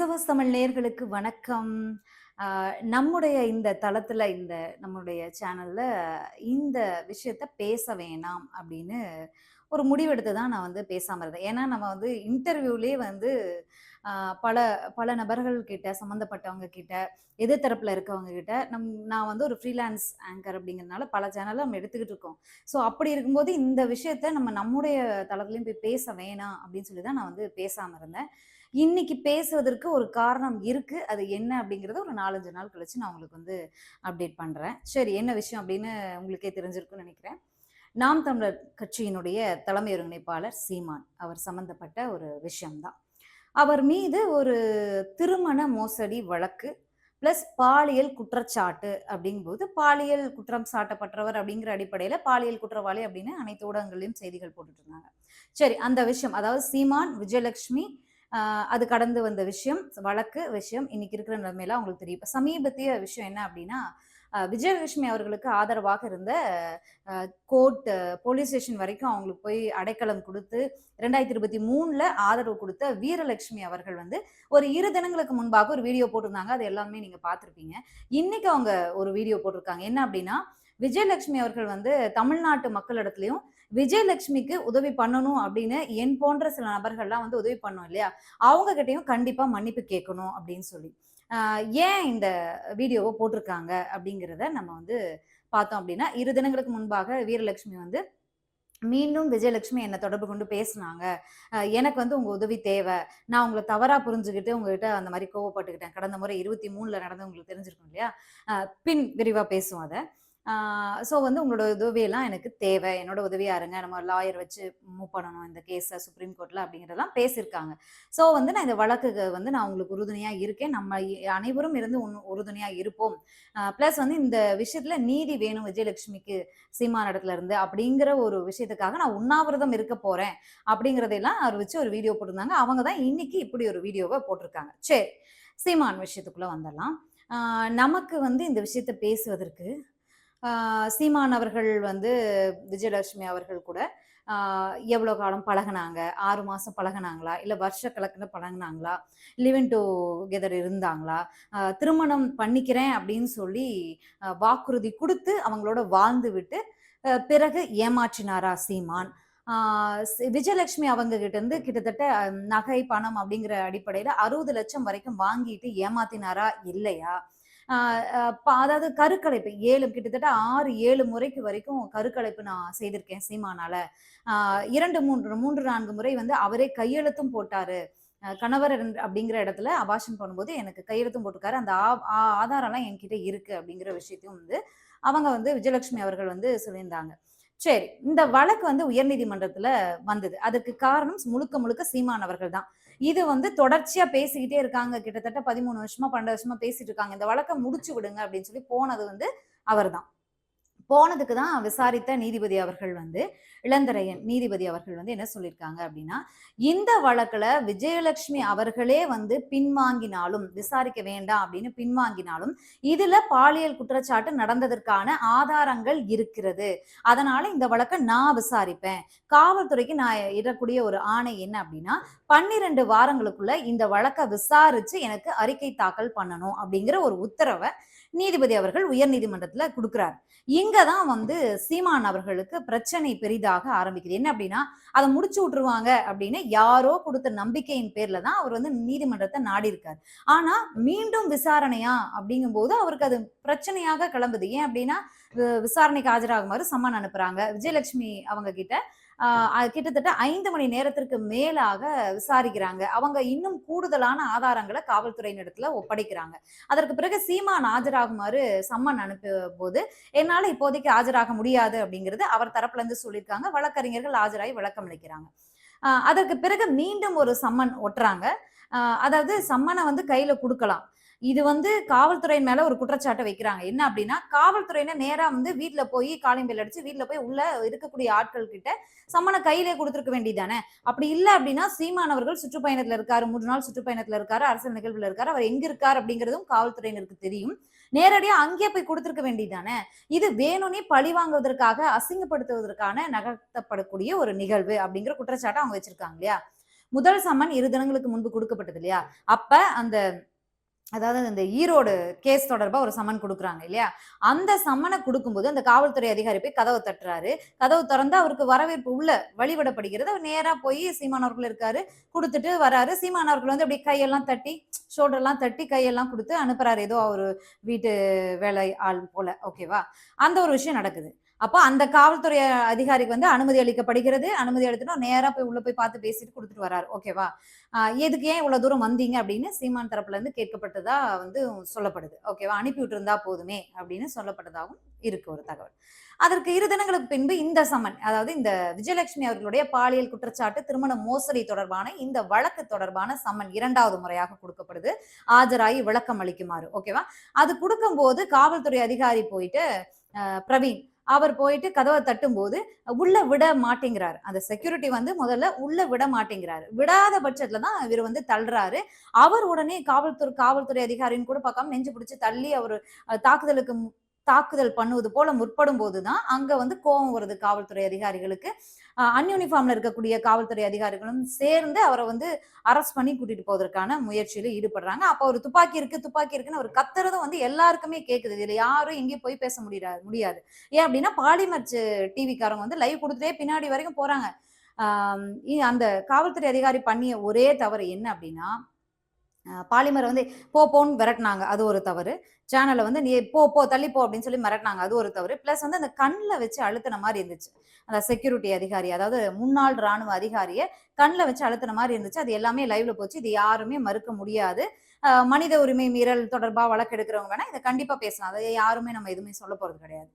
SMS Tamil நேயர்களுக்கு வணக்கம். அ நம்முடைய இந்த தளத்துல, நம்முடைய சேனல்ல இந்த விஷயத்த பேச வேணாம் அப்படின்னு ஒரு முடிவெடுத்து தான் நான் வந்து பேசாம இருந்தேன். ஏன்னா, நம்ம வந்து இன்டர்வியூலயே வந்து அ பல பல நபர்கள் கிட்ட, சம்மந்தப்பட்டவங்க கிட்ட, எதிர் தரப்புல இருக்கவங்க கிட்ட நான் வந்து ஒரு ஃப்ரீலான்ஸ் ஆங்கர் அப்படிங்கிறதுனால பல சேனல்ல நம்ம எடுத்துக்கிட்டு இருக்கோம். ஸோ அப்படி இருக்கும்போது இந்த விஷயத்த நம்முடைய தளத்திலயும் போய் பேச வேணாம் அப்படின்னு சொல்லி தான் நான் வந்து பேசாம இருந்தேன். இன்னைக்கு பேசுவதற்கு ஒரு காரணம் இருக்கு. அது என்ன அப்படிங்கிறத ஒரு 4, 5 நாள் கழிச்சு நான் உங்களுக்கு வந்து அப்டேட் பண்றேன். சரி, என்ன விஷயம் அப்படின்னு உங்களுக்கே தெரிஞ்சிருக்கும்னு நெனைக்கிறேன். நாம் தமிழர் கட்சியினுடைய தலைமை ஒருங்கிணைப்பாளர் சீமான் அவர் சம்பந்தப்பட்ட ஒரு விஷயம் தான். அவர் மீது ஒரு திருமண மோசடி வழக்கு, பிளஸ் பாலியல் குற்றச்சாட்டு அப்படிங்கும்போது, பாலியல் குற்றம் சாட்டப்பட்டவர் அப்படிங்கிற அடிப்படையில பாலியல் குற்றவாளி அப்படின்னு அனைத்து ஊடகங்கள்லயும் செய்திகள் போட்டுட்டு இருந்தாங்க. சரி, அந்த விஷயம் அதாவது சீமான், விஜயலட்சுமி அது கடந்து வந்த விஷயம், வழக்கு விஷயம் இன்னைக்கு இருக்கிற நிலைமையில அவங்களுக்கு தெரியும். இப்ப சமீபத்திய விஷயம் என்ன அப்படின்னா, விஜயலட்சுமி அவர்களுக்கு ஆதரவாக இருந்த அ கோர்ட் போலீஸ் ஸ்டேஷன் வரைக்கும் அவங்களுக்கு போய் அடைக்கலம் குடுத்து 2023ல ஆதரவு குடுத்த வீரலட்சுமி அவர்கள் வந்து ஒரு 2 தினங்களுக்கு முன்பாக ஒரு வீடியோ போட்டிருந்தாங்க. அது எல்லாமே நீங்க பார்த்திருப்பீங்க. இன்னைக்கு அவங்க ஒரு வீடியோ போட்டிருக்காங்க. என்ன அப்படின்னா, விஜயலட்சுமி அவர்கள் வந்து தமிழ்நாட்டு மக்களிடத்திலயும் விஜயலட்சுமிக்கு உதவி பண்ணணும் அப்படின்னு என் போன்ற சில நபர்கள்லாம் வந்து உதவி பண்ணோம் இல்லையா? அவங்க கிட்டயும் கண்டிப்பா மன்னிப்பு கேட்கணும் அப்படின்னு சொல்லி. அ ஏன் இந்த வீடியோவ போட்டிருக்காங்க அப்படிங்கிறத நம்ம வந்து பார்த்தோம் அப்படின்னா, 2 தினங்களுக்கு முன்பாக வீரலட்சுமி வந்து மீண்டும் விஜயலட்சுமி என்ன தொடர்பு கொண்டு பேசுனாங்க. எனக்கு வந்து உங்க உதவி தேவ. நான் உங்கள தவறா புரிஞ்சுகிட்டு உங்ககிட்ட அந்த மாரி கோவப்பட்டுக்கிட்டேன். கடந்த முறை 23ல நடந்தது உங்களுக்கு தெரிஞ்சிருக்கும் இல்லையா? அ பின் விரிவா பேசுவோம் அத. ஆ ஸோ வந்து உங்களோட உதவியெல்லாம் எனக்கு தேவை. என்னோட உதவியா இருங்க. நம்ம லாயர் வச்சு மூவ் பண்ணணும் இந்த கேஸ சுப்ரீம் கோர்ட்ல அப்படிங்கிறதெல்லாம் பேசியிருக்காங்க. ஸோ வந்து நான் இந்த வழக்குக்கு வந்து நான் உங்களுக்கு உறுதுணையா இருக்கேன். நம்ம அனைவரும் இருந்து உறுதுணையா இருப்போம். பிளஸ் வந்து இந்த விஷயத்துல நீதி வேணும் விஜயலட்சுமிக்கு சீமான் இடத்துல இருந்து அப்படிங்கிற ஒரு விஷயத்துக்காக நான் உண்ணாவிரதம் இருக்க போறேன். அப்படிங்கிறதையெல்லாம் அறிவிச்சு ஒரு வீடியோ போட்டிருந்தாங்க. அவங்க தான் இன்னைக்கு இப்படி ஒரு வீடியோவ போட்டிருக்காங்க. சரி, சீமான் விஷயத்துக்குள்ள வந்துடலாம். நமக்கு வந்து இந்த விஷயத்த பேசுவதற்கு சீமான் அவர்கள் வந்து விஜயலட்சுமி அவர்கள் கூட ஆ எவ்வளோ காலம் பழகுனாங்க? 6 மாசம் பழகுனாங்களா? இல்ல வருஷக்கணக்குல பழகுனாங்களா? லிவ் இன் டுகெதர் இருந்தாங்களா? திருமணம் பண்ணிக்கிறேன் அப்படின்னு சொல்லி வாக்குறுதி குடுத்து அவங்களோட வாழ்ந்து விட்டு, பிறகு ஏமாற்றினாரா சீமான்? ஆ விஜயலட்சுமி அவங்க கிட்ட இருந்து கிட்டத்தட்ட நகை, பணம் அப்படிங்கிற அடிப்படையில 60,00,000 வரைக்கும் வாங்கிட்டு ஏமாத்தினாரா? இல்லையா? ஆ அதாவது கருக்கலைப்பு 7 கிட்டத்தட்ட 6, 7 முறைக்கு வரைக்கும் கருக்கலைப்பு நான் செய்திருக்கேன் சீமானால. ஆ 2, 3, 4 முறை வந்து அவரே கையெழுத்தும் போட்டாரு. கணவர் அப்படிங்கிற இடத்துல அபார்ஷன் பண்ணும்போது எனக்கு கையெழுத்தும் போட்டிருக்காரு. அந்த ஆதாரம்லாம் என்கிட்ட இருக்கு அப்படிங்கிற விஷயத்தையும் வந்து அவங்க வந்து விஜயலட்சுமி அவர்கள் வந்து சொல்லியிருந்தாங்க. சரி, இந்த வழக்கு வந்து உயர்நீதிமன்றத்துல வந்தது. அதுக்கு காரணம் முழுக்க முழுக்க சீமான் அவர்கள் தான். இது வந்து தொடர்ச்சியா பேசிக்கிட்டே இருக்காங்க. கிட்டத்தட்ட 13 வருஷமா, 12 வருஷமா பேசிட்டு இருக்காங்க. இந்த வழக்க முடிச்சு விடுங்க அப்படின்னு சொல்லி போனது வந்து அவர்தான். போனதுக்கு தான் விசாரித்த நீதிபதி அவர்கள் வந்து இளந்தரையன் நீதிபதி அவர்கள் வந்து என்ன சொல்லியிருக்காங்க அப்படின்னா, இந்த வழக்குல விஜயலட்சுமி அவர்களே வந்து பின்வாங்கினாலும், விசாரிக்க வேண்டாம் அப்படின்னு பின்வாங்கினாலும், இதுல பாலியல் குற்றச்சாட்டு நடந்ததற்கான ஆதாரங்கள் இருக்கிறது. அதனால இந்த வழக்க நான் விசாரிப்பேன். காவல்துறைக்கு நான் இடக்கூடிய ஒரு ஆணை என்ன அப்படின்னா, 12 வாரங்களுக்குள்ள இந்த வழக்க விசாரிச்சு எனக்கு அறிக்கை தாக்கல் பண்ணணும் அப்படிங்கிற ஒரு உத்தரவ நீதிபதி அவர்கள் உயர்நீதிமன்றத்துல குடுக்குறாரு. இங்க தான் வந்து சீமான் அவர்களுக்கு பிரச்சனை பெரிதாக ஆரம்பிக்குது. என்ன அப்டின்னா, அத முடிச்சு விட்டுருவாங்க அப்படின்னு யாரோ குடுத்த நம்பிக்கையின் பேர்ல தான் அவர் வந்து நீதிமன்றத்த நாடியிருக்காரு. ஆனா, மீண்டும் விசாரணையா அப்படிங்கும்போது அவருக்கு அது பிரச்சனையாக கிளம்புது. ஏன் அப்டின்னா, விசாரணைக்கு ஆஜராகுமாறு சம்மன் அனுப்புறாங்க. விஜயலட்சுமி அவங்க கிட்ட கிட்டத்தட்ட 5 மணி நேரத்திற்கு மேலாக விசாரிக்கிறாங்க. அவங்க இன்னும் கூடுதலான ஆதாரங்கள காவல்துறையினிடத்துல ஒப்படைக்கிறாங்க. அதற்கு பிறகு சீமான் ஆஜராகுமாறு சம்மன் அனுப்பும்போது, என்னால இப்போதைக்கு ஆஜராக முடியாது அப்படிங்கிறது அவர் தரப்புல இருந்து சொல்லியிருக்காங்க. வழக்கறிஞர்கள் ஆஜராகி விளக்கம் அளிக்கிறாங்க. அதற்கு பிறகு மீண்டும் ஒரு சம்மன் ஒட்டுறாங்க. அ அதாவது சம்மன வந்து கையில குடுக்கலாம். இது வந்து காவல்துறையின் மேல ஒரு குற்றச்சாட்ட வைக்கிறாங்க. என்ன அப்டின்னா, காவல்துறையினர் நேரா வந்து வீட்ல போய் காலிங் பெல் அடிச்சு, வீட்ல போய் உள்ள இருக்கக்கூடிய ஆட்கள் கிட்ட சம்மன கையிலே குடுத்திருக்க வேண்டியது தானே! அப்படி இல்ல அப்டின்னா, சீமான் அவர்கள் சுற்றுப்பயணத்துல இருக்காரு. 3 நாள் சுற்றுப்பயணத்துல இருக்காரு. அரசியல் நிகழ்வுல இருக்காரு. அவர் எங்க இருக்கார் அப்படிங்கிறதும் காவல்துறையினருக்கு தெரியும். நேரடியா அங்கேயே போய் குடுத்திருக்க வேண்டியது தானே! இது வேணும்னே பழி வாங்குவதற்காக, அசிங்கப்படுத்துவதற்கான நகர்த்தப்படக்கூடிய ஒரு நிகழ்வு அப்படிங்கிற குற்றச்சாட்ட அவங்க வச்சிருக்காங்க இல்லையா? முதல் சம்மன் 2 தினங்களுக்கு முன்பு கொடுக்கப்பட்டது இல்லையா? அப்ப அந்த அதாவது இந்த ஈரோடு கேஸ் தொடர்பா ஒரு சம்மன் குடுக்குறாங்க இல்லையா? அந்த சம்மன குடுக்கும்போது அந்த காவல்துறை அதிகாரி போய் கதவ தட்டுறாரு. கதவு தொறந்தா அவருக்கு வரவேற்பு உள்ள வழிவிடப்படுகிறது. அவர் நேரா போய் சீமான் அவர்கள் இருக்காரு. குடுத்துட்டு வராரு. சீமான் அவர்கள் வந்து அப்படியே கையெல்லாம் தட்டி, ஷோல்டர்லாம் தட்டி கையெல்லாம் குடுத்து அனுப்புறாரு. ஏதோ அவரு வீட்டு வேலை ஆள் போல. ஓகேவா? அந்த ஒரு விஷயம் நடக்குது. அப்ப அந்த காவல்துறை அதிகாரிக்கு வந்து அனுமதி அளிக்கப்படுகிறது. அனுமதி அளித்துட்டு நேரா போய் உள்ள போய் பார்த்து பேசிட்டு குடுத்துட்டு வராரு. ஓகேவா? எதுக்கு ஏன் இவ்வளவு தூரம் வந்தீங்க அப்படின்னு சீமான் தரப்புல இருந்து கேட்கப்பட்டதா வந்து சொல்லப்படுது. ஓகேவா? அனுப்பி விட்டிருந்தா போதுமே அப்படின்னு சொல்லப்பட்டதாகவும் இருக்கு ஒரு தகவல். அதற்கு 2 தினங்களுக்கு பின்பு இந்த சம்மன், அதாவது இந்த விஜயலட்சுமி அவர்களுடைய பாலியல் குற்றச்சாட்டு, திருமண மோசடி தொடர்பான இந்த வழக்கு தொடர்பான சம்மன் 2வது முறையாக கொடுக்கப்படுது. ஆஜராகி விளக்கம் அளிக்குமாறு. ஓகேவா? அது கொடுக்கும்போது காவல்துறை அதிகாரி போயிட்டு பிரவீன் அவர் போயிட்டு கதவை தட்டும்போது உள்ள விட மாட்டேங்கிறாரு. அந்த செக்யூரிட்டி வந்து முதல்ல உள்ள விட மாட்டேங்கிறாரு. விடாத பட்சத்துல தான் இவர் வந்து தள்ளுறாரு. அவர் உடனே காவல்துறை அதிகாரின்னு கூட பார்க்காம நெஞ்சு பிடிச்சு தள்ளி அவரு தாக்குதல் பண்ணுவது போல முற்படும் போதுதான் அங்க வந்து கோபம் வருது காவல்துறை அதிகாரிகளுக்கு. அன்யூனிஃபார்ம்ல இருக்கக்கூடிய காவல்துறை அதிகாரிகளும் சேர்ந்து அவரை வந்து அரெஸ்ட் பண்ணி கூட்டிட்டு போவதற்கான முயற்சியில ஈடுபடுறாங்க. அப்ப ஒரு துப்பாக்கி இருக்கு துப்பாக்கி இருக்குன்னு அவர் கத்துறதும் வந்து எல்லாருக்குமே கேக்குது. இதுல யாரும் எங்கேயும் போய் பேச முடியாது. ஏன் அப்படின்னா பாலிமர் டிவிக்காரங்க வந்து லைவ் கொடுத்துட்டே பின்னாடி வரைக்கும் போறாங்க. அந்த காவல்துறை அதிகாரி பண்ணிய ஒரே தவறு என்ன அப்படின்னா, பாலிமர் வந்து போன்னு விரட்டினாங்க. அது ஒரு தவறு. சேனல்ல வந்து நீ போ தள்ளி போ அப்படின்னு சொல்லி மிரட்டினாங்க. அது ஒரு தவறு. பிளஸ் வந்து அந்த கண்ல வச்சு அழுத்தின மாதிரி இருந்துச்சு. அந்த செக்யூரிட்டி அதிகாரி, அதாவது முன்னாள் ராணுவ அதிகாரிய கண்ல வச்சு அழுத்தின மாதிரி இருந்துச்சு. அது எல்லாமே லைவ்ல போச்சு. இது யாருமே மறுக்க முடியாது. மனித உரிமை மீறல் தொடர்பா வழக்கு எடுக்கிறவங்க வேணா இதை கண்டிப்பா பேசலாம். அதை யாருமே நம்ம எதுவுமே சொல்ல போறது கிடையாது.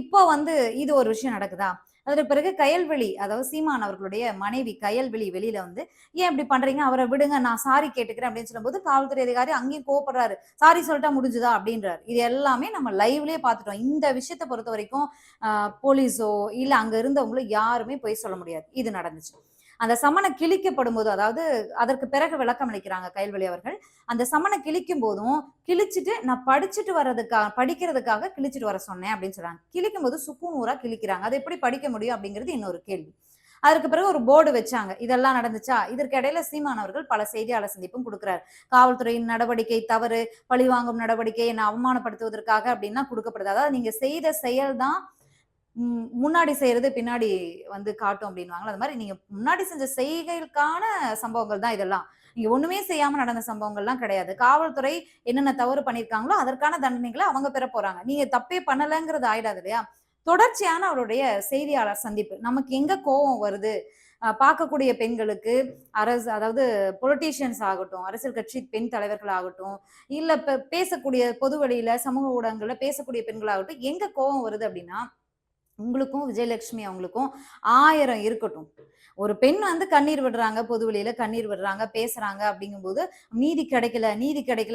இப்போ வந்து இது ஒரு விஷயம் நடக்குதா? அதற்கு பிறகு கயல்விழி, அதாவது சீமான் அவர்களுடைய மனைவி கயல்விழி வெளியில வந்து ஏன் இப்படி பண்றீங்க, அவரை விடுங்க, நான் சாரி கேட்டுக்கிறேன் அப்படின்னு சொல்லும்போது காவல்துறை அதிகாரி அங்கேயும் கோவப்படுறாரு. சாரி சொல்லிட்டா முடிஞ்சுதா அப்படின்றாரு. இது எல்லாமே நம்ம லைவ்லயே பார்த்துட்டோம். இந்த விஷயத்தை பொறுத்த வரைக்கும் போலீஸோ இல்ல அங்க இருந்தவங்களோ யாருமே போய் சொல்ல முடியாது. இது நடந்துச்சு. அந்த சமண கிழிக்கப்படும் போது, அதாவது அதற்கு பிறகு விளக்கம் அளிக்கிறாங்க கயல்வெளி அவர்கள். அந்த சமண கிழிக்கும் போதும் கிழிச்சிட்டு நான் படிக்கிறதுக்காக கிழிச்சிட்டு வர சொன்னேன் அப்படின்னு சொல்றாங்க. கிழிக்கும் போது சுக்குநூறா கிழிக்கிறாங்க. அதை எப்படி படிக்க முடியும் அப்படிங்கிறது இன்னொரு கேள்வி. அதற்கு பிறகு ஒரு போர்டு வச்சாங்க. இதெல்லாம் நடந்துச்சா? இதற்கு இடையில சீமான் அவர்கள் பல செய்தியாளர் சந்திப்பும் கொடுக்கிறார். காவல்துறையின் நடவடிக்கை தவறு, பழிவாங்கும் நடவடிக்கை, என்னை அவமானப்படுத்துவதற்காக அப்படின்னா கொடுக்கப்படுது. அதாவது நீங்க செய்த செயல் தான் முன்னாடி செய்யறது பின்னாடி வந்து காட்டும் அப்படின்வாங்களா, அது மாதிரி நீங்க முன்னாடி செஞ்ச செய்கைக்கான சம்பவங்கள் தான் இதெல்லாம். நீங்க ஒண்ணுமே செய்யாம நடந்த சம்பவங்கள்லாம் கிடையாது. காவல்துறை என்னென்ன தவறு பண்ணிருக்காங்களோ அதற்கான தண்டனைகளை அவங்க பெற போறாங்க. நீங்க தப்பே பண்ணலங்கிறது ஆயிடாது இல்லையா? தொடர்ச்சியான அவருடைய செய்தியாளர் சந்திப்பு. நமக்கு எங்க கோபம் வருது, பார்க்கக்கூடிய பெண்களுக்கு அதாவது பொலிட்டீஷியன்ஸ் ஆகட்டும், அரசியல் கட்சி பெண் தலைவர்கள் ஆகட்டும், இல்ல பேசக்கூடிய பொது வழியில சமூக ஊடகங்கள்ல பேசக்கூடிய பெண்களாகட்டும், எங்க கோபம் வருது அப்படின்னா, உங்களுக்கும் விஜயலட்சுமி அவங்களுக்கும் 1000 இருக்கட்டும். ஒரு பெண் வந்து கண்ணீர் விடுறாங்க, பொது வெளியில கண்ணீர் விடுறாங்க, பேசுறாங்க அப்படிங்கும்போது நீதி கிடைக்கல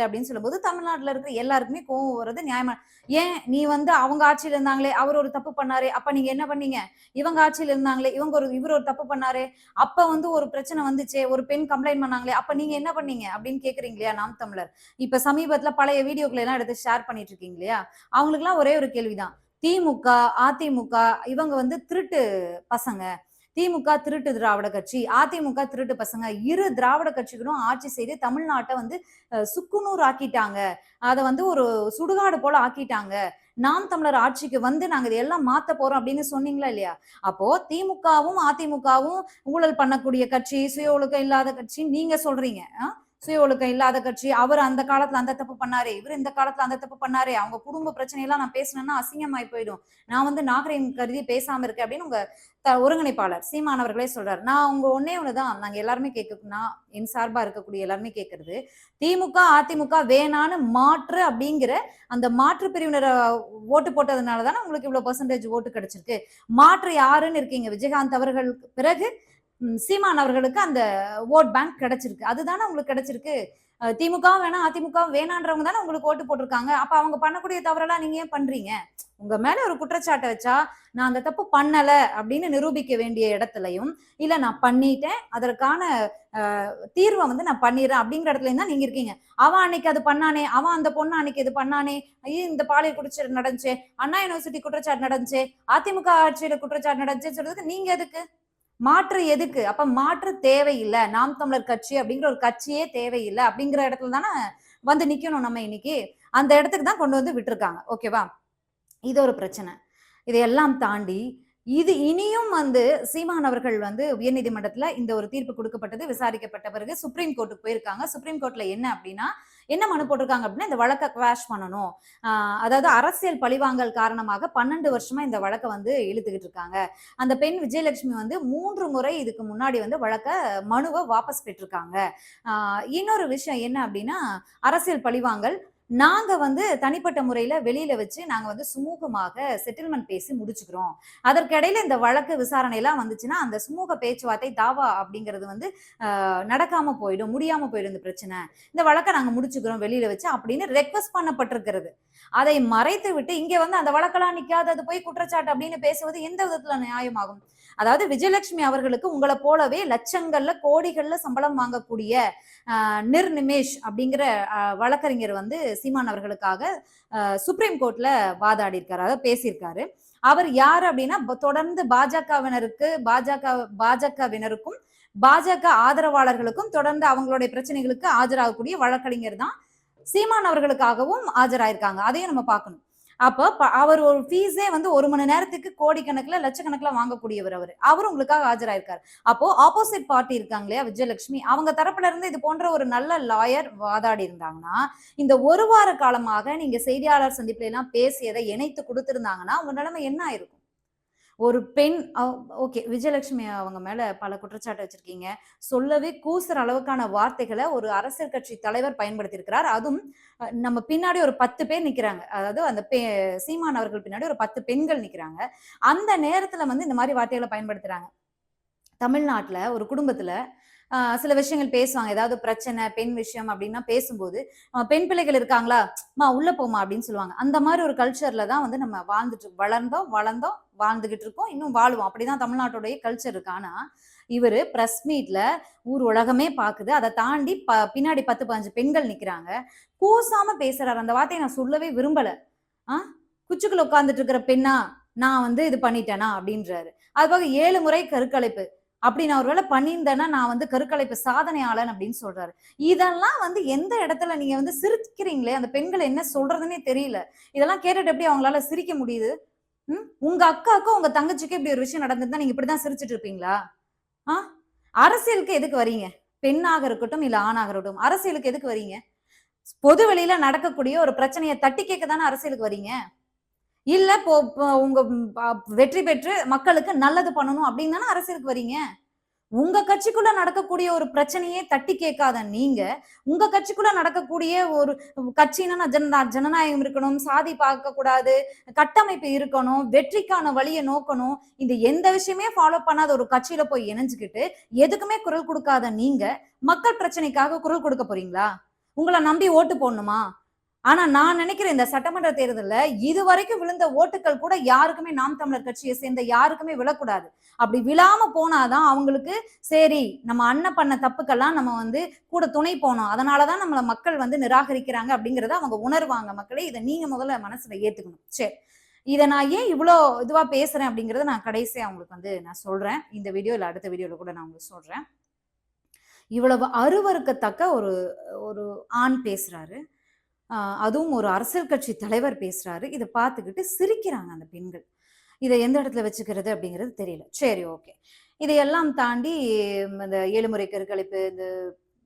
அப்படின்னு சொல்லும்போது தமிழ்நாட்டுல இருக்கிற எல்லாருக்குமே கோவம் வர்றது நியாயமா. ஏன் நீ வந்து அவங்க ஆட்சியில இருந்தாங்களே, அவர் ஒரு தப்பு பண்ணாரே, அப்ப நீங்க என்ன பண்ணீங்க? இவங்க ஆட்சியில இருந்தாங்களே, இவர் ஒரு தப்பு பண்ணாரே, அப்ப வந்து ஒரு பிரச்சனை வந்துச்சே, ஒரு பெண் கம்ப்ளைண்ட் பண்ணாங்களே, அப்ப நீங்க என்ன பண்ணீங்க அப்படின்னு கேக்குறீங்க இல்லையா நாம் தமிழர். இப்ப சமீபத்துல பழைய வீடியோக்களை எல்லாம் எடுத்து ஷேர் பண்ணிட்டு இருக்கீங்க இல்லையா? அவங்களுக்கு எல்லாம் ஒரே ஒரு கேள்விதான். திமுக, அதிமுக இவங்க வந்து திருட்டு பசங்க. திமுக திருட்டு திராவிட கட்சி, அதிமுக திருட்டு பசங்க. இரு திராவிட கட்சிகளும் ஆட்சி செய்து தமிழ்நாட்டை வந்து சுக்குநூறு ஆக்கிட்டாங்க. அதை வந்து ஒரு சுடுகாடு போல ஆக்கிட்டாங்க. நாம் தமிழர் ஆட்சிக்கு வந்து நாங்க இதெல்லாம் மாத்த போறோம் அப்படின்னு சொன்னீங்களா இல்லையா? அப்போ திமுகவும் அதிமுகவும் ஊழல் பண்ணக்கூடிய கட்சி, சுய ஒழுக்கம் இல்லாத கட்சி நீங்க சொல்றீங்க. சுய ஒழுக்கம் இல்லாத கட்சி, அவர் அந்த காலத்துல அந்த தப்பு பண்ணாரே, இவர் இந்த காலத்துல அந்த தப்பு பண்ணாரே, அவங்க குடும்ப பிரச்சனையெல்லாம் நான் பேசினேன்னா அசிங்கமாயி போயிடும். நான் வந்து நாகரிகம் கருதி பேசாம இருக்கேன் அப்படின்னு உங்க ஒருங்கிணைப்பாளர் சீமான் அவர்களே சொல்றாரு. நான் உங்க ஒன்னே ஒண்ணுதான் நாங்க எல்லாருமே நான் என் சார்பா இருக்கக்கூடிய எல்லாருமே கேட்கறது, திமுக அதிமுக வேணான்னு மாற்று அப்படிங்கிற அந்த மாற்று பிரிவினரை ஓட்டு போட்டதுனால தானே உங்களுக்கு இவ்வளவு பெர்சன்டேஜ் ஓட்டு கிடைச்சிருக்கு. மாற்று யாருன்னு இருக்கீங்க? விஜயகாந்த் அவர்கள் பிறகு சீமான் அவர்களுக்கு அந்த ஓட் பேங்க் கிடைச்சிருக்கு. அதுதானே உங்களுக்கு கிடைச்சிருக்கு. திமுகவும் வேணாம் அதிமுகவும் வேணான்றவங்க தானே உங்களுக்கு ஓட்டு போட்டிருக்காங்க. அப்ப அவங்க பண்ணக்கூடிய தவறெல்லாம் நீங்க ஏன் பண்றீங்க? உங்க மேல ஒரு குற்றச்சாட்டை வச்சா நான் அந்த தப்பு பண்ணல அப்படின்னு நிரூபிக்க வேண்டிய இடத்துலயும், இல்ல நான் பண்ணிட்டேன், அதற்கான தீர்வை வந்து நான் பண்ணிடுறேன் அப்படிங்கிற இடத்துல தான் நீங்க இருக்கீங்க. அவன் அன்னைக்கு அது பண்ணானே, அவன் அந்த பொண்ணு அன்னைக்கு இது பண்ணானே, ஐயோ இந்த பாலியல் குற்றச்சாட்டு நடந்துச்சு, அண்ணா யூனிவர்சிட்டி குற்றச்சாட்டு நடந்துச்சு, அதிமுக ஆட்சியில குற்றச்சாட்டு நடந்துச்சு சொல்றதுக்கு நீங்க எதுக்கு? மாற்று எதுக்கு? அப்ப மாற்று தேவையில்ல. நாம் தமிழர் கட்சி அப்படிங்கிற ஒரு கட்சியே தேவையில்ல அப்படிங்கிற இடத்துல தானே வந்து நிக்கணும் நம்ம இன்னைக்கு. அந்த இடத்துக்கு தான் கொண்டு வந்து விட்டுருக்காங்க. ஓகேவா? இது ஒரு பிரச்சனை. இதையெல்லாம் தாண்டி இது இனியும் வந்து சீமான் அவர்கள் வந்து உயர்நீதிமன்றத்துல இந்த ஒரு தீர்ப்பு கொடுக்கப்பட்டது, விசாரிக்கப்பட்ட பிறகு சுப்ரீம் கோர்ட்டுக்கு போயிருக்காங்க. சுப்ரீம் கோர்ட்ல என்ன அப்படின்னா, என்ன மனு போட்டிருக்காங்க அப்படின்னா, இந்த வழக்க குவாஷ் பண்ணணும். அதாவது அரசியல் பழிவாங்கல் காரணமாக 12 வருஷமா இந்த வழக்க வந்து இழுத்துக்கிட்டு இருக்காங்க. அந்த பெண் விஜயலட்சுமி வந்து 3 முறை இதுக்கு முன்னாடி வந்து மனுவ வாபஸ் பெற்றிருக்காங்க. இன்னொரு விஷயம் என்ன அப்படின்னா, அரசியல் பழிவாங்கல் நாங்க வந்து தனிப்பட்ட முறையில வெளியில வச்சு நாங்க வந்து சுமூகமாக செட்டில்மெண்ட் பேசி முடிச்சுக்கிறோம். அதற்கிடையில இந்த வழக்கு விசாரணை எல்லாம் வந்துச்சுன்னா, அந்த சுமூக பேச்சுவார்த்தை தாவா அப்படிங்கிறது வந்து நடக்காம போயிடும், முடியாம போயிடும் இந்த பிரச்சனை. இந்த வழக்க நாங்க முடிச்சுக்கிறோம் வெளியில வச்சு அப்படின்னு ரெக்வெஸ்ட் பண்ணப்பட்டிருக்கிறது. அதை மறைத்து விட்டு இங்க வந்து அந்த வழக்கெல்லாம் நிக்காது, அது போய் குற்றச்சாட்டு அப்படின்னு பேசுவது எந்த விதத்துல நியாயமாகும்? அதாவது விஜயலட்சுமி அவர்களுக்கு உங்களை போலவே லட்சங்கள்ல கோடிகள்ல சம்பளம் வாங்கக்கூடிய நிர்நிமேஷ் அப்படிங்கிற வழக்கறிஞர் வந்து சீமான் அவர்களுக்காக சுப்ரீம் கோர்ட்ல வாதாடி இருக்காரு, அதாவது பேசியிருக்காரு. அவர் யாரு அப்படின்னா தொடர்ந்து பாஜகவினருக்கும் பாஜக ஆதரவாளர்களுக்கும் தொடர்ந்து அவங்களுடைய பிரச்சனைகளுக்கு ஆஜராகக்கூடிய வழக்கறிஞர் தான். சீமான் அவர்களுக்காகவும் ஆஜராயிருக்காங்க. அதையும் நம்ம பார்க்கணும். அப்ப அவர் ஒரு ஃபீஸே வந்து 1 மணி நேரத்துக்கு கோடிக்கணக்குல லட்சக்கணக்குல வாங்கக்கூடியவர் அவரும் உங்களுக்காக ஆஜராயிருக்காரு. அப்போ ஆப்போசிட் பார்ட்டி இருக்காங்க இல்லையா விஜயலட்சுமி, அவங்க தரப்புல இருந்து இது போன்ற ஒரு நல்ல லாயர் வாதாடி இருந்தாங்கன்னா, இந்த 1 வார காலமாக நீங்க செய்தியாளர் சந்திப்புல எல்லாம் பேசியதை இணைத்து கொடுத்திருந்தாங்கன்னா உங்க நிலைமை என்ன ஆயிருக்கும்? ஒரு பெண் ஓகே, விஜயலட்சுமி அவங்க மேல பல குற்றச்சாட்டு வச்சிருக்கீங்க. சொல்லவே கூசுற அளவுக்கான வார்த்தைகளை ஒரு அரசியல் கட்சி தலைவர் பயன்படுத்தியிருக்கிறார். அதுவும் நம்ம பின்னாடி ஒரு 10 பேர் நிக்கிறாங்க. அதாவது அந்த சீமான் அவர்கள் பின்னாடி ஒரு 10 பெண்கள் நிக்கிறாங்க. அந்த நேரத்துல வந்து இந்த மாதிரி வார்த்தைகளை பயன்படுத்துறாங்க. தமிழ்நாட்டுல ஒரு குடும்பத்துல சில விஷயங்கள் பேசுவாங்க. ஏதாவது பிரச்சனை, பெண் விஷயம் அப்படின்னா பேசும்போது, பெண் பிள்ளைகள் இருக்காங்களா? மா உள்ள போமா அப்படின்னு சொல்லுவாங்க. அந்த மாதிரி ஒரு கல்ச்சர்ல தான் வந்து நம்ம வளர்ந்தோம், வாழ்ந்துகிட்டு இருக்கோம். இன்னும் வாழுவோம். அப்படிதான் தமிழ்நாட்டுடைய கல்ச்சர் இருக்கு. ஆனா, இவரு பிரஸ் மீட்ல ஊர் உலகமே பாக்குது. அதை தாண்டி பின்னாடி 10, 15 பெண்கள் நிக்கிறாங்க. கூசாம பேசுறாரு. அந்த வார்த்தையை நான் சொல்லவே விரும்பல. குச்சுக்குள்ள உட்கார்ந்துட்டு இருக்கிற பெண்ணா நான் வந்து இது பண்ணிட்டேனா அப்படின்றாரு. அது போக 7 முறை கருக்கலைப்பு. அப்படி நான் ஒருவேளை பண்ணியிருந்தேன்னா நான் வந்து கருக்கலைப்பு சாதனையாளன் அப்படின்னு சொல்றாரு. இதெல்லாம் வந்து எந்த இடத்துல நீங்க வந்து சிரிக்கிறீங்களே, அந்த பெண்கள் என்ன சொல்றதுன்னே தெரியல. இதெல்லாம் கேட்டுட்டு எப்படி அவங்களால சிரிக்க முடியுது? உங்க அக்காவுக்கும் உங்க தங்கச்சிக்கும் இப்படி ஒரு விஷயம் நடந்திருந்தா நீங்க இப்படிதான் சிரிச்சிட்டு இருப்பீங்களா? அரசியலுக்கு எதுக்கு வரீங்க? பெண்ணாக இருக்கட்டும் இல்ல ஆணாக இருக்கட்டும், அரசியலுக்கு எதுக்கு வரீங்க? பொது வெளியில நடக்கக்கூடிய ஒரு பிரச்சனையை தட்டி கேட்க தானே அரசியலுக்கு வரீங்க? இல்ல உங்க வெற்றி பெற்று மக்களுக்கு நல்லது பண்ணணும் அப்படின்னு தானே அரசியலுக்கு வரீங்க? உங்க கட்சிக்குள்ள நடக்கக்கூடிய ஒரு பிரச்சனையே தட்டி கேட்காத நீங்க, உங்க கட்சிக்குள்ள நடக்கக்கூடிய ஒரு கட்சின்னா ஜனநாயகம் இருக்கணும், சாதி பார்க்க கூடாது, கட்டமைப்பு இருக்கணும், வெற்றிக்கான வழியை நோக்கணும், இந்த எந்த விஷயமே ஃபாலோ பண்ணாத ஒரு கட்சியில போய் இணைஞ்சுக்கிட்டு எதுக்குமே குரல் கொடுக்காத நீங்க மக்கள் பிரச்சனைக்காக குரல் கொடுக்க போறீங்களா? உங்களை நம்பி ஓட்டு போடணுமா? ஆனா நான் நினைக்கிறேன் இந்த சட்டமன்ற தேர்தல்ல இதுவரைக்கும் விழுந்த ஓட்டுகள் கூட யாருக்குமே நாம் தமிழர் கட்சியை சேர்ந்த யாருக்குமே விழக்கூடாது. அப்படி விழாம போனாதான் அவங்களுக்கு சரி நம்ம அண்ணன் பண்ண தப்புக்கெல்லாம் நம்ம வந்து கூட துணை போனோம், அதனாலதான் நம்மள மக்கள் வந்து நிராகரிக்கிறாங்க அப்படிங்கறத அவங்க உணர்வாங்க. மக்களே, இதை நீங்க முதல்ல மனசுல ஏத்துக்கணும். சரி, இதை நான் ஏன் இவ்வளோ இதுவா பேசுறேன் அப்படிங்கறத நான் கடைசியா அவங்களுக்கு வந்து நான் சொல்றேன். இந்த வீடியோ இல்ல அடுத்த வீடியோல கூட நான் உங்களுக்கு சொல்றேன். இவ்வளவு அருவருக்கத்தக்க ஒரு ஒரு ஆண் பேசுறாரு, அதுவும் ஒரு அரசியல் கட்சி தலைவர் பேசுறாரு. இதை பார்த்துக்கிட்டு சிரிக்கிறாங்க அந்த பெண்கள். இதை எந்த இடத்துல வச்சுக்கிறது அப்படிங்கிறது தெரியல. சரி, ஓகே. இதையெல்லாம் தாண்டி இந்த 7 முறை கருக்கலைப்பு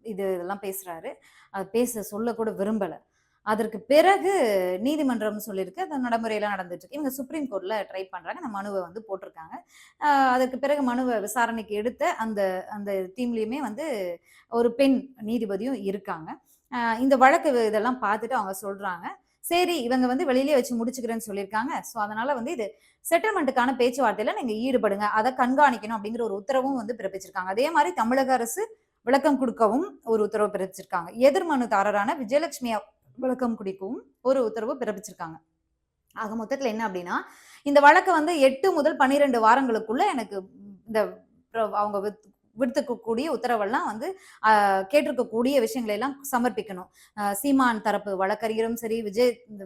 இதெல்லாம் பேசுறாரு. அது சொல்ல கூட விரும்பல. அதற்கு பிறகு நீதிமன்றம் சொல்லியிருக்கு, அந்த நடைமுறையெல்லாம் நடந்துட்டு இருக்கு. இவங்க சுப்ரீம் கோர்ட்ல ட்ரை பண்றாங்க. அந்த மனுவை வந்து போட்டிருக்காங்க. அதற்கு பிறகு மனுவை விசாரணைக்கு எடுத்த அந்த அந்த டீம்லயுமே வந்து ஒரு பெண் நீதிபதியும் இருக்காங்க. இந்த வழக்கு இதெல்லாம் பார்த்துட்டு அவங்க சொல்றாங்க, சரி இவங்க வந்து வெளியிலேயே வச்சு முடிச்சுக்கிறேன்னு சொல்லியிருக்காங்க. ஸோ அதனால வந்து இது செட்டில்மெண்ட்டுக்கான பேச்சுவார்த்தையில நீங்க ஈடுபடுங்க, அதை கண்காணிக்கணும் அப்படிங்கிற ஒரு உத்தரவும் வந்து பிறப்பிச்சிருக்காங்க. அதே மாதிரி தமிழக அரசு விளக்கம் கொடுக்கவும் ஒரு உத்தரவு பிறப்பிச்சிருக்காங்க. எதிர் மனுதாரரான விஜயலட்சுமி விளக்கம் குடிக்கவும் ஒரு உத்தரவு பிறப்பிச்சிருக்காங்க. ஆக மொத்தத்துல என்ன அப்படின்னா, இந்த வழக்கு வந்து 8 முதல் 12 வாரங்களுக்குள்ள எனக்கு இந்த அவங்க விடுத்துக்கக்கூடிய உத்தரவெல்லாம் வந்து கேட்டிருக்கக்கூடிய விஷயங்களை எல்லாம் சமர்ப்பிக்கணும். சீமான் தரப்பு வழக்கறிஞரும் சரி,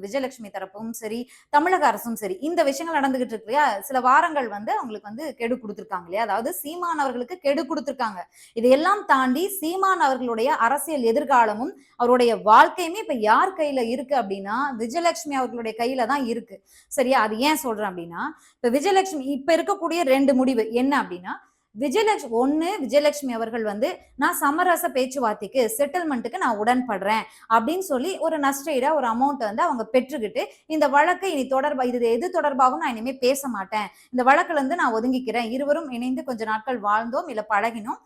விஜயலட்சுமி தரப்பும் சரி, தமிழக அரசும் சரி, இந்த விஷயங்கள் நடந்துகிட்டு இருக்கு இல்லையா? சில வாரங்கள் வந்து அவங்களுக்கு வந்து கெடு கொடுத்திருக்காங்க இல்லையா? அதாவது சீமான் அவர்களுக்கு கெடு கொடுத்திருக்காங்க. இதையெல்லாம் தாண்டி சீமான் அவர்களுடைய அரசியல் எதிர்காலமும் அவருடைய வாழ்க்கையுமே இப்ப யார் கையில இருக்கு அப்படின்னா விஜயலட்சுமி அவர்களுடைய கையில தான் இருக்கு. சரியா? அது ஏன் சொல்றேன் அப்படின்னா, இப்ப விஜயலட்சுமி இப்ப இருக்கக்கூடிய 2 முடிவு என்ன அப்படின்னா, விஜயலட்சுமி அவர்கள் வந்து நான் சமரச பேச்சுவார்த்தைக்கு செட்டில்மெண்ட்டுக்கு நான் உடன்படுறேன் அப்படின்னு சொல்லி ஒரு நஷ்டஈடா ஒரு அமௌண்ட் வந்து அவங்க பெற்றுக்கிட்டு இந்த வழக்கை இனி இது எது தொடர்பாகவும் நான் இனிமே பேச மாட்டேன், இந்த வழக்குல இருந்து நான் ஒதுங்கிக்கிறேன், இருவரும் இணைந்து கொஞ்ச நாட்கள் வாழ்ந்தோம் இல்ல பழகினோம்,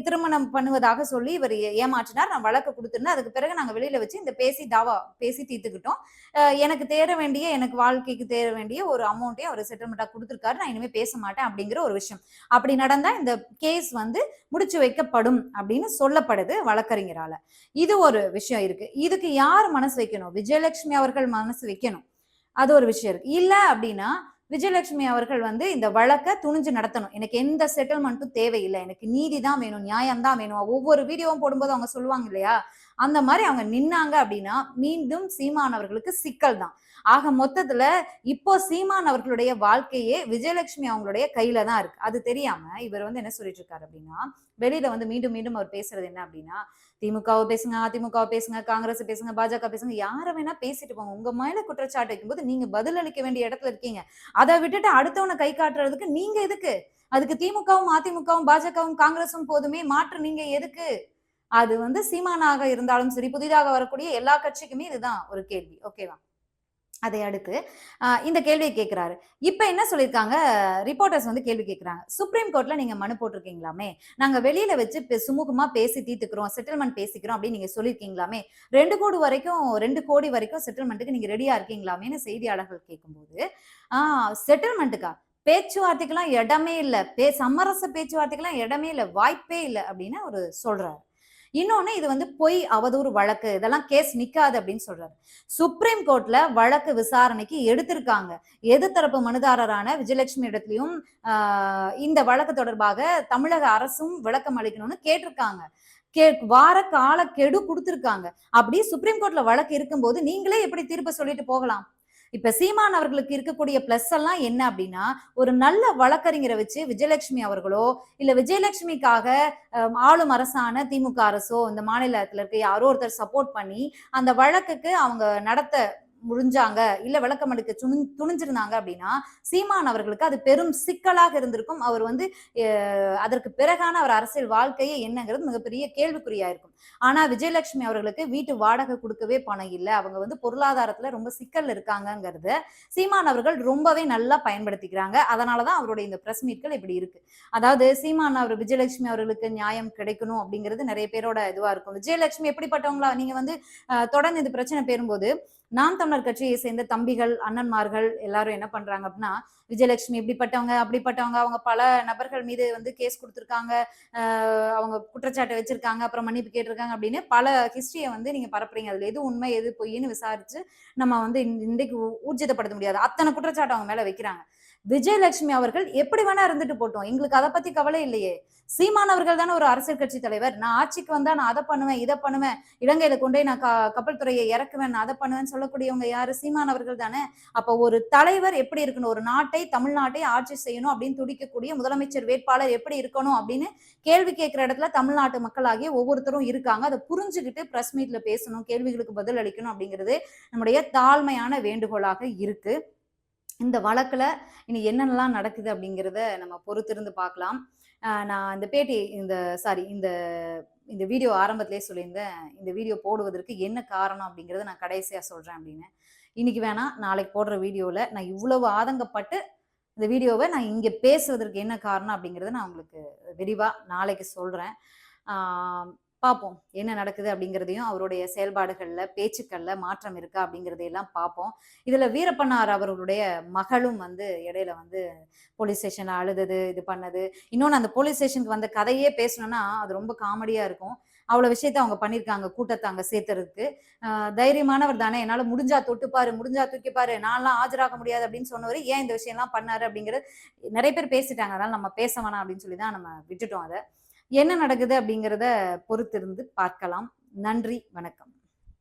திருமணம் பண்ணுவதாக சொல்லி இவர் ஏமாற்றினார், நான் வழக்கு கொடுத்துருந்தேன், அதுக்கு பிறகு நாங்க வெளியில வச்சு இந்த பேசி தீர்த்துக்கிட்டோம், எனக்கு எனக்கு வாழ்க்கைக்கு தேர வேண்டிய ஒரு அமௌண்ட்டையும் அவர் செட்டில்மெண்டா கொடுத்துருக்காரு, நான் இனிமே பேச மாட்டேன் அப்படிங்கிற ஒரு விஷயம். அப்படி நடந்தா இந்த கேஸ் வந்து முடிச்சு வைக்கப்படும் அப்படின்னு சொல்லப்படுது வழக்கறிஞரால. இது ஒரு விஷயம் இருக்கு. இதுக்கு யார் மனசு வைக்கணும்? விஜயலட்சுமி அவர்கள் மனசு வைக்கணும். அது ஒரு விஷயம் இருக்கு. இல்ல அப்படின்னா விஜயலட்சுமி அவர்கள் வந்து இந்த வழக்கை துணிஞ்சு நடத்தணும். எனக்கு எந்த செட்டில்மெண்ட்டும் தேவையில்லை, எனக்கு நீதி தான் வேணும், நியாயம் தான் வேணும். ஒவ்வொரு வீடியோவும் போடும்போது அவங்க சொல்லுவாங்க இல்லையா, அந்த மாதிரி அவங்க நின்னாங்க அப்படின்னா மீண்டும் சீமான் அவர்களுக்கு சிக்கல் தான். ஆக மொத்தத்துல இப்போ சீமான் அவர்களுடைய வாழ்க்கையே விஜயலட்சுமி அவங்களுடைய கையில தான் இருக்கு. அது தெரியாம இவர் வந்து என்ன சொல்லிட்டு இருக்காரு அப்படின்னா, வெளியில வந்து மீண்டும் மீண்டும் அவர் பேசுறது என்ன அப்படின்னா, திமுகவை பேசுங்க, அதிமுகவை பேசுங்க, காங்கிரஸ் பேசுங்க, பாஜக பேசுங்க, யார வேணா பேசிட்டு போங்க, உங்க மேல குற்றச்சாட்டு வைக்கும்போது நீங்க பதில் அளிக்க வேண்டிய இடத்துல இருக்கீங்க, அதை விட்டுட்டு அடுத்தவனை கை காட்டுறதுக்கு நீங்க எதுக்கு? அதுக்கு திமுகவும் அதிமுகவும் பாஜகவும் காங்கிரஸும் போதுமே, மாற்று நீங்க எதுக்கு? அது வந்து சீமானாக இருந்தாலும் சரி, புதிதாக வரக்கூடிய எல்லா கட்சிக்குமே இதுதான் ஒரு கேள்வி. ஓகேவா? அதை அடுத்து இந்த கேள்வியை கேட்கிறாரு. இப்ப என்ன சொல்லியிருக்காங்க, ரிப்போர்ட்டர்ஸ் வந்து கேள்வி கேட்கிறாங்க. சுப்ரீம் கோர்ட்ல நீங்க மனு போட்டிருக்கீங்களாமே, நாங்க வெளியில வச்சு சுமூகமா பேசி தீர்த்துக்கிறோம், செட்டில்மெண்ட் பேசிக்கிறோம் அப்படின்னு நீங்க சொல்லியிருக்கீங்களாமே, 2 கோடி வரைக்கும் செட்டில்மெண்ட்டுக்கு நீங்க ரெடியா இருக்கீங்களாமேன்னு செய்தியாளர்கள் கேட்கும்போது, செட்டில்மெண்ட்டுக்கா? பேச்சுவார்த்தைக்கெல்லாம் இடமே இல்ல, சமரச பேச்சுவார்த்தைக்கெல்லாம் இடமே இல்ல, வாய்ப்பே இல்ல அப்படின்னு அவரு சொல்றாரு. இன்னொன்னு இது வந்து பொய் அவதூறு வழக்கு, இதெல்லாம் கேஸ் நிக்காது அப்படின்னு சொல்றாரு. சுப்ரீம் கோர்ட்ல வழக்கு விசாரணைக்கு எடுத்திருக்காங்க. எதிர்த்தரப்பு மனுதாரரான விஜயலட்சுமி இடத்திலையும் இந்த வழக்கு தொடர்பாக தமிழக அரசும் விளக்கம் அளிக்கணும்னு கேட்டிருக்காங்க. வார கால கெடு கொடுத்திருக்காங்க. அப்படி சுப்ரீம் கோர்ட்ல வழக்கு இருக்கும்போது நீங்களே எப்படி தீர்ப்பு சொல்லிட்டு போகலாம்? இப்ப சீமான் அவர்களுக்கு இருக்கக்கூடிய பிளஸ் எல்லாம் என்ன அப்படின்னா, ஒரு நல்ல வழக்கறிஞரை வச்சு விஜயலட்சுமி அவர்களோ இல்ல விஜயலட்சுமிக்காக ஆளும் அரசான திமுக அரசோ இந்த மாநிலத்துல இருக்க யாரோ ஒருத்தர் சப்போர்ட் பண்ணி அந்த வழக்குக்கு அவங்க நடத்த முடிஞ்சாங்க, இல்ல விளக்கம் அளிக்க துணிஞ்சிருந்தாங்க அப்படின்னா சீமான் அவர்களுக்கு அது பெரும் சிக்கலாக இருந்திருக்கும். அவர் வந்து அதற்கு பிறகான அவர் அரசியல் வாழ்க்கையே என்னங்கிறது மிகப்பெரிய கேள்விக்குறியா இருக்கும். ஆனா விஜயலட்சுமி அவர்களுக்கு வீட்டு வாடகை கொடுக்கவே பணம் இல்லை, அவங்க வந்து பொருளாதாரத்துல ரொம்ப சிக்கல் இருக்காங்கிறத சீமான் அவர்கள் ரொம்பவே நல்லா பயன்படுத்திக்கிறாங்க. அதனாலதான் அவருடைய இந்த பிரஸ் மீட்கள் இப்படி இருக்கு. அதாவது சீமான் அவர் விஜயலட்சுமி அவர்களுக்கு நியாயம் கிடைக்கணும் அப்படிங்கிறது நிறைய பேரோட இதுவா இருக்கும். விஜயலட்சுமி எப்படிப்பட்டவங்களா நீங்க வந்து தொடர்ந்து இந்த பிரச்சனை பெறும்போது நாம் தமிழர் கட்சியை சேர்ந்த தம்பிகள், அண்ணன்மார்கள் எல்லாரும் என்ன பண்றாங்க அப்படின்னா, விஜயலட்சுமி இப்படிப்பட்டவங்க, அப்படிப்பட்டவங்க, அவங்க பல நபர்கள் மீது வந்து கேஸ் கொடுத்திருக்காங்க, அவங்க குற்றச்சாட்டு வச்சிருக்காங்க, அப்புறம் மன்னிப்பு கேட்டிருக்காங்க அப்படின்னு பல ஹிஸ்டரியை வந்து நீங்க பரப்புறீங்க. அதுல எது உண்மை எது பொய்ன்னு விசாரிச்சு நம்ம வந்து இன்றைக்கு ஊர்ஜிதப்படுத்த முடியாது. அத்தனை குற்றச்சாட்டு அவங்க மேல வைக்கிறாங்க. விஜயலட்சுமி அவர்கள் எப்படி வேணா இருந்துட்டு போட்டோம், எங்களுக்கு அதை பத்தி கவலை இல்லையே. சீமான் அவர்கள் தானே ஒரு அரசியல் கட்சி தலைவர், நான் ஆட்சிக்கு வந்தா நான் அதை பண்ணுவேன், இதை பண்ணுவேன், இலங்கையில கொண்டே நான் கப்பல் துறையை இறக்குவேன், நான் அதை பண்ணுவேன்னு சொல்லக்கூடியவங்க யாரு? சீமான் அவர்கள் தானே. அப்ப ஒரு தலைவர் எப்படி இருக்கணும், ஒரு நாட்டை தமிழ்நாட்டை ஆட்சி செய்யணும் அப்படின்னு துடிக்கக்கூடிய முதலமைச்சர் வேட்பாளர் எப்படி இருக்கணும் அப்படின்னு கேள்வி கேட்கிற இடத்துல தமிழ்நாட்டு மக்களாகிய ஒவ்வொருத்தரும் இருக்காங்க. அதை புரிஞ்சுக்கிட்டு பிரஸ் மீட்ல பேசணும், கேள்விகளுக்கு பதில் அளிக்கணும் அப்படிங்கிறது நம்முடைய தாழ்மையான வேண்டுகோளாக இருக்கு. இந்த வழக்குல இனி என்னென்னலாம் நடக்குது அப்படிங்கிறத நம்ம பொறுத்திருந்து பார்க்கலாம். நான் இந்த பேட்டி இந்த வீடியோ ஆரம்பத்திலேயே சொல்லியிருந்தேன், இந்த வீடியோ போடுவதற்கு என்ன காரணம் அப்படிங்கிறத நான் கடைசியா சொல்றேன் அப்படின்னு. இன்னைக்கு வேணாம், நாளைக்கு போடுற வீடியோல நான் இவ்வளவு ஆதங்கப்பட்டு இந்த வீடியோவை நான் இங்க பேசுவதற்கு என்ன காரணம் அப்படிங்கிறத நான் உங்களுக்கு விரிவா நாளைக்கு சொல்றேன். பார்ப்போம் என்ன நடக்குது அப்படிங்கிறதையும், அவருடைய செயல்பாடுகள்ல பேச்சுக்கள்ல மாற்றம் இருக்கா அப்படிங்கிறதையெல்லாம் பார்ப்போம். இதுல வீரப்பனார் அவர்களுடைய மகளும் வந்து இடையில வந்து போலீஸ் ஸ்டேஷன்ல அழுதது, இது பண்ணது. இன்னொன்னு அந்த போலீஸ் ஸ்டேஷனுக்கு வந்த கதையே பேசணும்னா அது ரொம்ப காமெடியா இருக்கும். அவ்வளவு விஷயத்த அவங்க பண்ணியிருக்காங்க கூட்டத்தை அங்க சேர்த்துறதுக்கு. தைரியமானவர் தானே, என்னால முடிஞ்சா தொட்டுப்பாரு, முடிஞ்சா தூக்கிப்பாரு, நான்லாம் ஆஜராக முடியாது அப்படின்னு சொன்னவரு ஏன் இந்த விஷயம்லாம் பண்ணாரு அப்படிங்கிறது நிறைய பேர் பேசிட்டாங்க. அதனால நம்ம பேச வேணாம் அப்படின்னு சொல்லி தான் நம்ம விட்டுட்டோம் அத. என்ன நடக்குது அப்படிங்கிறத பொறுத்திருந்து பார்க்கலாம். நன்றி, வணக்கம்.